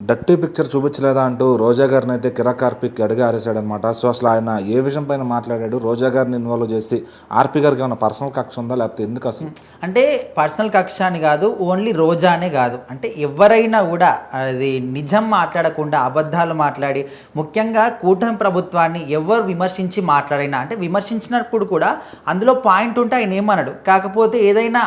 Dirty picture చూపించలేదా అంటూ రోజా గారిని అయితే కిరాక్ ఆర్పీకి అడిగి ఆరేశాడనమాట. సో అసలు ఆయన ఏ విషయం పైన మాట్లాడాడు, రోజా గారిని ఇన్వాల్వ్ చేసి ఆర్పీ గారికి ఏమైనా పర్సనల్ కక్ష ఉందా లేకపోతే ఎందుకు అసలు? అంటే పర్సనల్ కక్ష అని కాదు, ఓన్లీ రోజా అనే కాదు, అంటే ఎవరైనా కూడా అది నిజం మాట్లాడకుండా అబద్ధాలు మాట్లాడి, ముఖ్యంగా కూటమి ప్రభుత్వాన్ని ఎవరు విమర్శించి మాట్లాడినా, అంటే విమర్శించినప్పుడు కూడా అందులో పాయింట్ ఉంటే ఆయన ఏమన్నాడు, కాకపోతే ఏదైనా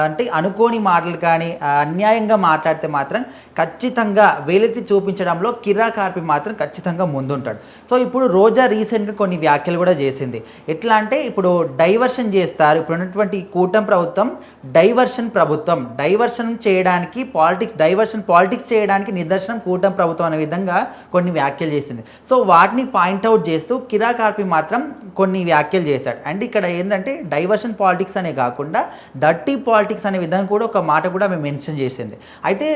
అంటే అనుకోని మాటలు కానీ అన్యాయంగా మాట్లాడితే మాత్రం ఖచ్చితంగా వేలెత్తి చూపించడంలో కిరాక్ ఆర్పీ మాత్రం ఖచ్చితంగా ముందుంటాడు. సో ఇప్పుడు రోజా రీసెంట్గా కొన్ని వ్యాఖ్యలు కూడా చేసింది. ఎట్లా అంటే ఇప్పుడు డైవర్షన్ చేస్తారు, ఇప్పుడు ఉన్నటువంటి కూటమి ప్రభుత్వం డైవర్షన్ చేయడానికి పాలిటిక్స్ చేయడానికి నిదర్శనం కూటమి ప్రభుత్వం అనే విధంగా కొన్ని వ్యాఖ్యలు చేసింది. సో వాటిని పాయింట్అవుట్ చేస్తూ కిరాక్ ఆర్పీ మాత్రం కొన్ని వ్యాఖ్యలు చేశాడు. అండ్ ఇక్కడ ఏంటంటే డైవర్షన్ పాలిటిక్స్ అనే కాకుండా డర్టీ పాలిటిక్స్ అనే విధంగా కూడా ఒక మాట కూడా మేము మెన్షన్ చేసింది. అయితే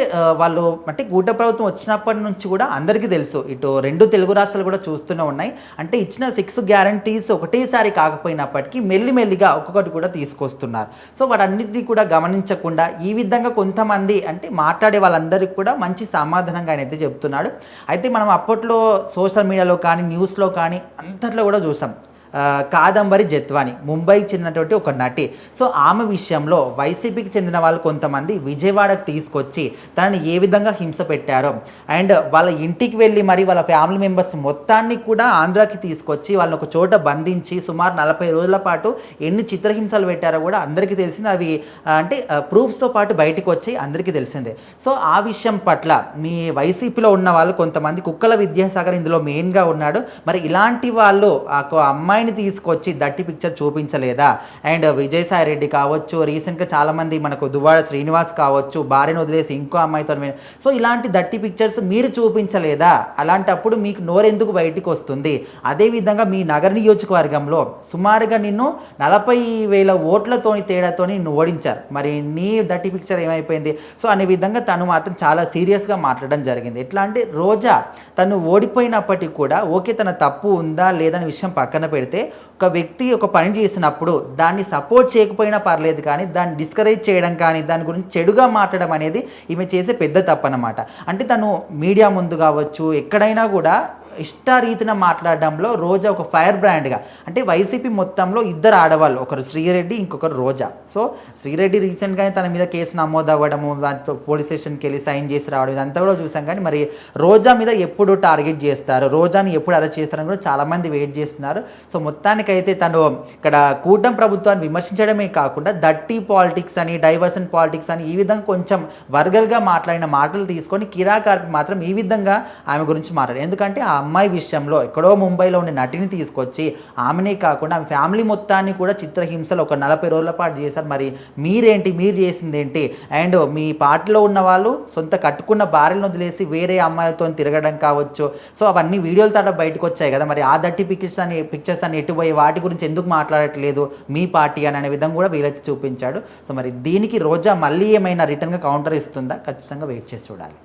వాళ్ళు అంటే కూటమి ప్రభుత్వం వచ్చినప్పటి నుంచి కూడా అందరికీ తెలుసు, ఇటు రెండు తెలుగు రాష్ట్రాలు కూడా చూస్తూనే ఉన్నాయి. అంటే ఇచ్చిన 6 గ్యారంటీస్ ఒకటేసారి కాకపోయినప్పటికీ మెల్లిమెల్లిగా ఒక్కొక్కటి కూడా తీసుకొస్తున్నారు. సో వాటన్నిటినీ కూడా గమనించకుండా ఈ విధంగా కొంతమంది అంటే మాట్లాడే వాళ్ళందరికీ కూడా మంచి సమాధానంగా ఆయన అయితే చెప్తున్నాడు. అయితే మనం అప్పట్లో సోషల్ మీడియాలో కానీ న్యూస్లో కానీ అంతట్లో కూడా చూసాం, కాదంబరి జత్వాని, ముంబైకి చెందినటువంటి ఒక నటి. సో ఆమె విషయంలో వైసీపీకి చెందిన వాళ్ళు కొంతమంది విజయవాడకు తీసుకొచ్చి తనని ఏ విధంగా హింస పెట్టారో, అండ్ వాళ్ళ ఇంటికి వెళ్ళి మరి వాళ్ళ ఫ్యామిలీ మెంబర్స్ మొత్తాన్ని కూడా ఆంధ్రాకి తీసుకొచ్చి వాళ్ళని ఒక చోట బంధించి సుమారు 40 రోజుల పాటు ఎన్ని చిత్రహింసలు పెట్టారో కూడా అందరికీ తెలిసింది. అవి అంటే ప్రూఫ్స్తో పాటు బయటకు వచ్చి అందరికీ తెలిసిందే. సో ఆ విషయం పట్ల మీ వైసీపీలో ఉన్న వాళ్ళు కొంతమంది, కుక్కల విద్యాసాగర్ ఇందులో మెయిన్గా ఉన్నాడు, మరి ఇలాంటి వాళ్ళు ఆ అమ్మాయి తీసుకొచ్చి దట్టి పిక్చర్ చూపించలేదా? అండ్ విజయసాయి రెడ్డి కావచ్చు, రీసెంట్గా చాలామంది మనకు దువ్వాడ శ్రీనివాస్ కావచ్చు, భార్యను వదిలేసి ఇంకో అమ్మాయితో, సో ఇలాంటి దట్టి పిక్చర్స్ మీరు చూపించలేదా? అలాంటప్పుడు మీకు నోరెందుకు బయటికి వస్తుంది? అదేవిధంగా మీ నగర నియోజకవర్గంలో సుమారుగా నిన్ను 40,000 ఓట్లతోని తేడాతోని నిన్ను ఓడించారు, మరి నీ దట్టి పిక్చర్ ఏమైపోయింది? సో అనే విధంగా తను మాత్రం చాలా సీరియస్గా మాట్లాడడం జరిగింది. ఎట్లా అంటే రోజా తను ఓడిపోయినప్పటికీ కూడా ఓకే, తన తప్పు ఉందా లేదని విషయం పక్కన పెడితే, ఒక వ్యక్తి ఒక పని చేసినప్పుడు దాన్ని సపోర్ట్ చేయకపోయినా పర్లేదు, కానీ దాన్ని డిస్కరేజ్ చేయడం కానీ దాని గురించి చెడుగా మాట్లాడడం అనేది ఈమె చేసే పెద్ద తప్పు అన్నమాట. అంటే తను మీడియా ముందు కావచ్చు ఎక్కడైనా కూడా ఇష్టారీతిన మాట్లాడడంలో రోజా ఒక ఫైర్ బ్రాండ్గా, అంటే వైసీపీ మొత్తంలో ఇద్దరు ఆడవాళ్ళు, ఒకరు శ్రీరెడ్డి ఇంకొకరు రోజా. సో శ్రీరెడ్డి రీసెంట్గానే తన మీద కేసు నమోదు అవ్వడము, దాంతో పోలీస్ స్టేషన్కి వెళ్ళి సైన్ చేసి రావడం ఇదంతా కూడా చూసాం. కానీ మరి రోజా మీద ఎప్పుడు టార్గెట్ చేస్తారు, రోజాని ఎప్పుడు అరెస్ట్ చేస్తారని కూడా చాలామంది వెయిట్ చేస్తున్నారు. సో మొత్తానికైతే తను ఇక్కడ కూటమి ప్రభుత్వాన్ని విమర్శించడమే కాకుండా దట్టి పాలిటిక్స్ అని, డైవర్షన్ పాలిటిక్స్ అని ఈ విధంగా కొంచెం వర్గల్గా మాట్లాడిన మాటలు తీసుకొని కిరాక్ ఆర్పీ మాత్రం ఈ విధంగా ఆమె గురించి మాట్లాడారు. ఎందుకంటే ఆ అమ్మాయి విషయంలో ఎక్కడో ముంబైలో ఉండే నటిని తీసుకొచ్చి ఆమెనే కాకుండా ఆమె ఫ్యామిలీ మొత్తాన్ని కూడా చిత్రహింసలు ఒక 40 రోజుల పాటు చేశారు. మరి మీరు చేసింది ఏంటి? అండ్ మీ పార్టీలో ఉన్న వాళ్ళు సొంత కట్టుకున్న భార్యలను వదిలేసి వేరే అమ్మాయిలతో తిరగడం కావచ్చు, సో అవన్నీ వీడియోల తర్వాత బయటకు వచ్చాయి కదా, మరి ఆ దట్టి పిక్చర్స్ అని ఎటుపోయి వాటి గురించి ఎందుకు మాట్లాడట్లేదు మీ పార్టీ అని అనే విధంగా కూడా వీలైతే చూపించాడు. సో మరి దీనికి రోజా మళ్ళీ ఏమైనా రిటర్న్గా కౌంటర్ ఇస్తుందా? ఖచ్చితంగా వెయిట్ చేసి చూడాలి.